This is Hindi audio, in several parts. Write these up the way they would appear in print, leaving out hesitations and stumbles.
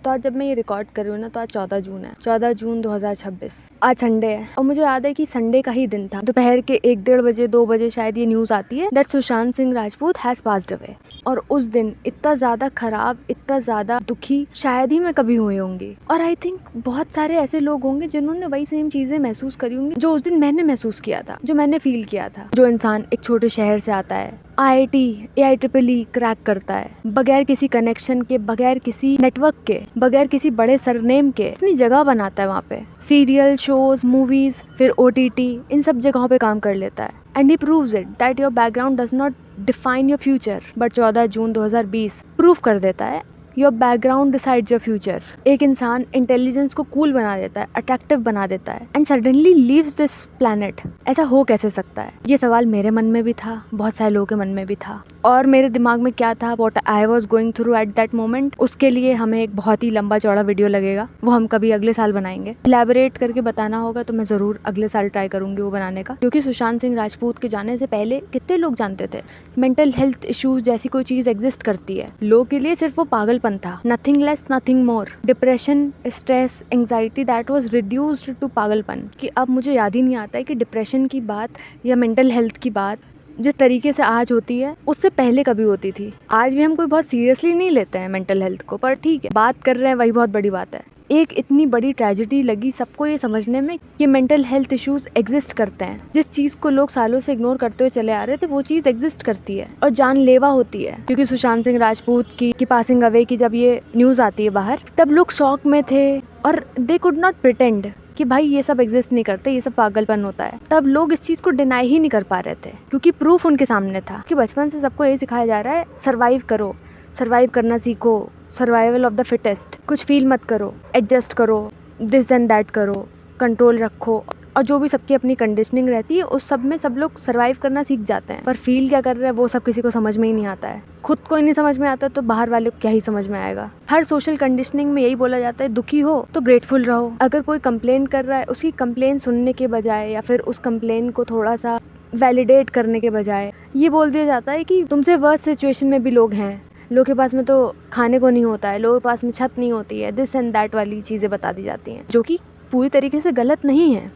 तो आज जब मैं ये रिकॉर्ड कर रही हूँ ना, तो आज 14 जून है, 14 जून 2026। आज संडे है और मुझे याद है कि संडे का ही दिन था। दोपहर के 1-1:30 बजे 2 बजे शायद ये न्यूज़ आती है that Sushant Singh Rajput has passed away. और उस दिन इतना ज़्यादा खराब, इतना ज़्यादा दुखी शायद ही मैं कभी हुई होंगी। और आई थिंक बहुत सारे ऐसे लोग होंगे जिन्होंने वही सेम चीज़ें महसूस करी होंगी जो उस दिन मैंने महसूस किया था, जो मैंने फील किया था। जो इंसान एक छोटे शहर से आता है, IIT AIEEE क्रैक करता है, बगैर किसी कनेक्शन के, बगैर किसी नेटवर्क के, बगैर किसी बड़े सरनेम के अपनी जगह बनाता है वहाँ पे। सीरियल, शोज, मूवीज, फिर OTT, इन सब जगहों पे काम कर लेता है। And he proves it that your background does not define your future. But 14 June 2020 prove कर देता है your background decides your future. एक इंसान इंटेलिजेंस को कूल बना देता है, अट्रैक्टिव बना देता है and suddenly leaves this planet. ऐसा हो कैसे सकता है? ये सवाल मेरे मन में भी था, बहुत सारे लोगों के मन में भी था। और मेरे दिमाग में क्या था, what I was going through at that moment, उसके लिए हमें एक बहुत ही लंबा चौड़ा वीडियो लगेगा। वो हम कभी अगले साल बनाएंगे। इलैबोरेट करके बताना होगा तो मैं ज़रूर अगले साल ट्राई करूंगी वो बनाने का। क्योंकि सुशांत सिंह राजपूत के जाने से पहले कितने लोग जानते थे मेंटल हेल्थ इश्यूज जैसी कोई चीज़ एग्जिस्ट करती है। लोगों के लिए सिर्फ वो पागलपन था, nothing less nothing more. Depression, stress, anxiety that was reduced to पागलपन। कि अब मुझे याद ही नहीं आता है कि डिप्रेशन की बात या मेंटल हेल्थ की बात जिस तरीके से आज होती है उससे पहले कभी होती थी। आज भी हम कोई बहुत सीरियसली नहीं लेते हैं मेंटल हेल्थ को, पर ठीक है, बात कर रहे हैं, वही बहुत बड़ी बात है। एक इतनी बड़ी ट्रेजेडी लगी सबको ये समझने में कि मेंटल हेल्थ इश्यूज एग्जिस्ट करते हैं। जिस चीज़ को लोग सालों से इग्नोर करते हुए चले आ रहे थे, वो चीज़ एग्जिस्ट करती है और जानलेवा होती है। क्योंकि सुशांत सिंह राजपूत की पासिंग अवे की जब ये न्यूज़ आती है बाहर, तब लोग शॉक में थे और दे कुड नॉट प्रिटेंड कि भाई ये सब एग्जिस्ट नहीं करते, ये सब पागलपन होता है। तब लोग इस चीज़ को डिनाई ही नहीं कर पा रहे थे क्योंकि प्रूफ उनके सामने था। कि बचपन से सबको यही सिखाया जा रहा है, सर्वाइव करो, सर्वाइव करना सीखो, सर्वाइवल ऑफ द फिटेस्ट। कुछ फील मत करो, एडजस्ट करो, दिस एंड दैट करो, कंट्रोल रखो। और जो भी सबकी अपनी कंडीशनिंग रहती है उस सब में सब लोग सर्वाइव करना सीख जाते हैं। पर फील क्या कर रहे हैं वो सब किसी को समझ में ही नहीं आता है। खुद को ही नहीं समझ में आता तो बाहर वाले को क्या ही समझ में आएगा। हर सोशल कंडीशनिंग में यही बोला जाता है, दुखी हो तो ग्रेटफुल रहो। अगर कोई कंप्लेन कर रहा है, उसकी कंप्लेन सुनने के बजाय या फिर उस कंप्लेन को थोड़ा सा वैलिडेट करने के बजाय ये बोल दिया जाता है कि तुमसे वर्स्ट सिचुएशन में भी लोग हैं, लोगों के पास में तो खाने को नहीं होता है, लोगों के पास में छत नहीं होती है, दिस एंड दैट वाली चीज़ें बता दी जाती हैं, जो कि पूरी तरीके से गलत नहीं है।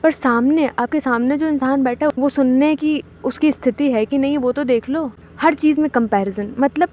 पर सामने, आपके सामने जो इंसान बैठा है वो सुनने की उसकी स्थिति है कि नहीं, वो तो देख लो। हर चीज़ में कंपैरिजन, मतलब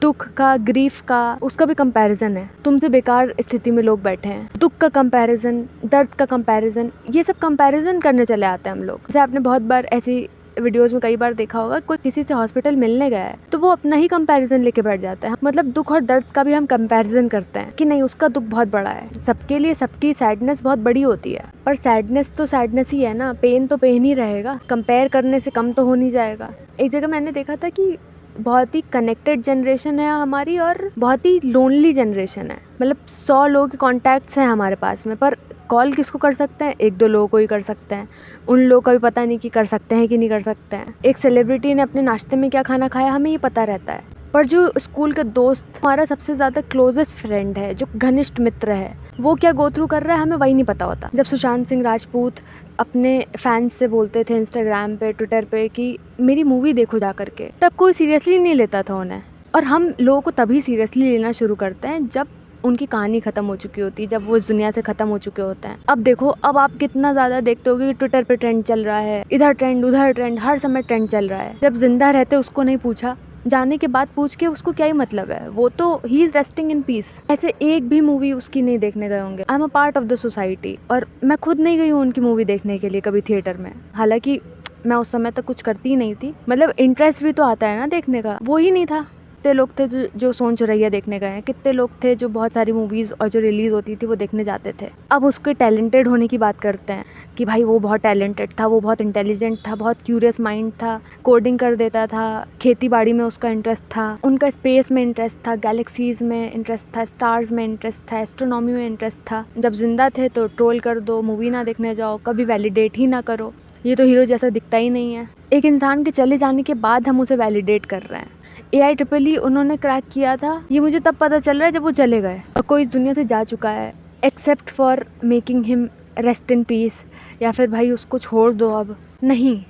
दुख का, ग्रीफ का, उसका भी कंपैरिजन है। तुमसे बेकार स्थिति में लोग बैठे हैं, दुख का कंपैरिजन, दर्द का कंपैरिजन, ये सब कंपैरिजन करने चले आते हैं हम लोग। जैसे आपने बहुत बार ऐसी वीडियोस में कई बार देखा होगा, कोई किसी से हॉस्पिटल मिलने गया है तो वो अपना ही कंपैरिजन लेके बैठ जाता है। मतलब दुख और दर्द का भी हम कंपैरिजन करते हैं कि नहीं, उसका दुख बहुत बड़ा है। सबके लिए सबकी सैडनेस बहुत बड़ी होती है, पर सैडनेस तो सैडनेस ही है ना, पेन तो पेन ही रहेगा, कंपेयर करने से कम तो हो नहीं जाएगा। एक जगह मैंने देखा था कि बहुत ही कनेक्टेड जनरेशन है हमारी और बहुत ही लोनली जनरेशन है। मतलब 100 लोगों के कॉन्टैक्ट्स हैं हमारे पास में, पर कॉल किसको कर सकते हैं? 1-2 लोगों को ही कर सकते हैं। उन लोगों का भी पता नहीं कि कर सकते हैं कि नहीं कर सकते हैं। एक सेलिब्रिटी ने अपने नाश्ते में क्या खाना खाया हमें ये पता रहता है, पर जो स्कूल के दोस्त, हमारा सबसे ज़्यादा क्लोजेस्ट फ्रेंड है, जो घनिष्ठ मित्र है, वो क्या गो थ्रू कर रहा है हमें वही नहीं पता होता। जब सुशांत सिंह राजपूत अपने फैंस से बोलते थे इंस्टाग्राम पे, ट्विटर पे कि मेरी मूवी देखो जा करके, तब कोई सीरियसली नहीं लेता था उन्हें। और हम लोगों को तभी सीरियसली लेना शुरू करते हैं जब उनकी कहानी खत्म हो चुकी होती है, जब वो इस दुनिया से खत्म हो चुके होते हैं। अब देखो, अब आप कितना ज़्यादा देखते होगे कि ट्विटर पे ट्रेंड चल रहा है, इधर ट्रेंड उधर ट्रेंड, हर समय ट्रेंड चल रहा है। जब जिंदा रहते उसको नहीं पूछा, जाने के बाद पूछ के उसको क्या ही मतलब है, वो तो he is resting in peace. ऐसे एक भी मूवी उसकी नहीं देखने गए होंगे। आई am a part of the society, और मैं खुद नहीं गई हूँ उनकी मूवी देखने के लिए कभी थिएटर में। हालांकि मैं उस समय तक कुछ करती ही नहीं थी, मतलब इंटरेस्ट भी तो आता है ना देखने का, वो ही नहीं था। कितने लोग थे जो सोन चुरैया देखने गए हैं, कितने लोग थे जो बहुत सारी मूवीज़ और जो रिलीज़ होती थी वो देखने जाते थे। अब उसके टैलेंटेड होने की बात करते हैं कि भाई वो बहुत टैलेंटेड था, वो बहुत इंटेलिजेंट था, बहुत क्यूरियस माइंड था, कोडिंग कर देता था, खेती बाड़ी में उसका इंटरेस्ट था, उनका स्पेस में इंटरेस्ट था, गैलेक्सीज में इंटरेस्ट था, स्टार्स में इंटरेस्ट था, एस्ट्रोनॉमी में इंटरेस्ट था। जब जिंदा थे तो ट्रोल कर दो, मूवी ना देखने जाओ, कभी वैलिडेट ही ना करो, ये तो हीरो जैसा दिखता ही नहीं है। एक इंसान के चले जाने के बाद हम उसे वैलिडेट कर रहे हैं। AIEEE उन्होंने क्रैक किया था, ये मुझे तब पता चल रहा है जब वो चले गए और कोई इस दुनिया से जा चुका है, except for making him rest in peace, या फिर भाई उसको छोड़ दो अब। नहीं,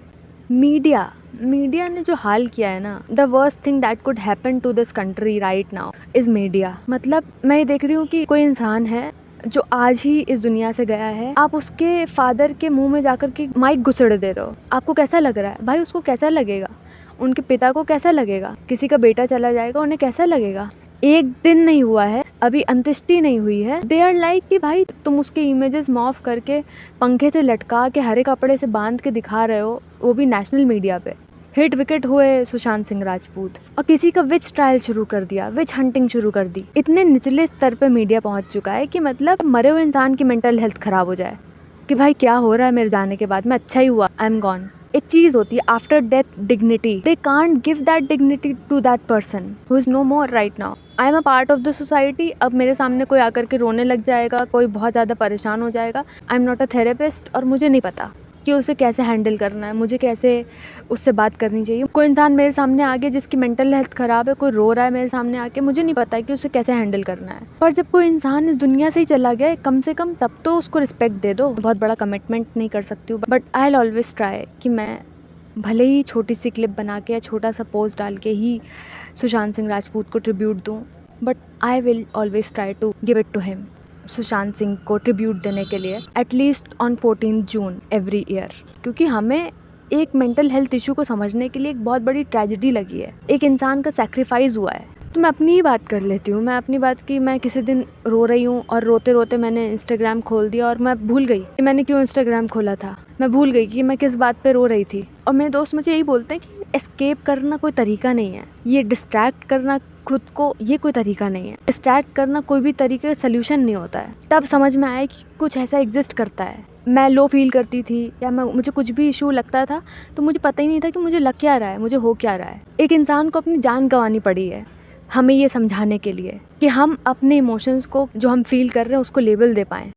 मीडिया ने जो हाल किया है ना, the worst thing that could happen to this country right now is media. मतलब मैं ये देख रही हूँ कि कोई इंसान है जो आज ही इस दुनिया से गया है, आप उसके फादर के मुंह में जाकर के माइक घुसेड़ दे रहे हो। आपको कैसा लग रहा है भाई? उसको कैसा लगेगा? उनके पिता को कैसा लगेगा? किसी का बेटा चला जाएगा, उन्हें कैसा लगेगा? एक दिन नहीं हुआ है, अभी अंत्येष्टि नहीं हुई है, दे आर लाइक कि भाई तुम उसके इमेजेस मॉर्फ करके पंखे से लटका के हरे कपड़े से बांध के दिखा रहे हो, वो भी नेशनल मीडिया पे। हिट विकेट हुए सुशांत सिंह राजपूत और किसी का विच ट्रायल शुरू कर दिया, विच हंटिंग शुरू कर दी। इतने निचले स्तर पे मीडिया पहुंच चुका है कि मतलब मरे हुए इंसान की मेंटल हेल्थ खराब हो जाए कि भाई क्या हो रहा है मेरे जाने के बाद, मैं अच्छा ही हुआ, आई एम गॉन। एक चीज होती है after death dignity, they can't give that dignity to that person who is no more right now. I am a part of the society. अब मेरे सामने कोई आकर के रोने लग जाएगा, कोई बहुत ज़्यादा परेशान हो जाएगा, I am not a therapist और मुझे नहीं पता कि उसे कैसे हैंडल करना है, मुझे कैसे उससे बात करनी चाहिए। कोई इंसान मेरे सामने आ गया जिसकी मेंटल हेल्थ ख़राब है, कोई रो रहा है मेरे सामने आके, मुझे नहीं पता कि उसे कैसे हैंडल करना है। पर जब कोई इंसान इस दुनिया से ही चला गया है, कम से कम तब तो उसको रिस्पेक्ट दे दो। बहुत बड़ा कमिटमेंट नहीं कर सकती हूँ, but I will always try कि मैं भले ही छोटी सी क्लिप बना के या छोटा सा पोस्ट डाल के ही सुशांत सिंह राजपूत को ट्रिब्यूट दूँ, but I will always try to give it to him. Sushant Singh को ट्रिब्यूट देने के लिए at least on 14 June every year, क्योंकि हमें एक मेंटल हेल्थ इशू को समझने के लिए एक बहुत बड़ी ट्रेजेडी लगी है, एक इंसान का सेक्रीफाइस हुआ है। तो मैं अपनी ही बात कर लेती हूँ। मैं अपनी बात की, मैं किसी दिन रो रही हूँ और रोते रोते मैंने इंस्टाग्राम खोल दिया और मैं भूल गई कि मैंने क्यों इंस्टाग्राम खोला था। मैं भूल गई कि मैं किस बात पे रो रही थी। और मेरे दोस्त मुझे यही बोलते हैं कि एस्केप करना कोई तरीका नहीं है, ये डिस्ट्रैक्ट करना खुद को, ये कोई तरीका नहीं है। डिस्ट्रैक्ट करना कोई भी तरीके का सोल्यूशन नहीं होता है। तब समझ में आया कि कुछ ऐसा एग्जिस्ट करता है। मैं लो फील करती थी या मुझे कुछ भी इशू लगता था तो मुझे पता ही नहीं था कि मुझे लग क्या रहा है, मुझे हो क्या रहा है। एक इंसान को अपनी जान गंवानी पड़ी है हमें ये समझाने के लिए कि हम अपने इमोशंस को जो हम फील कर रहे हैं उसको लेबल दे पाएँ।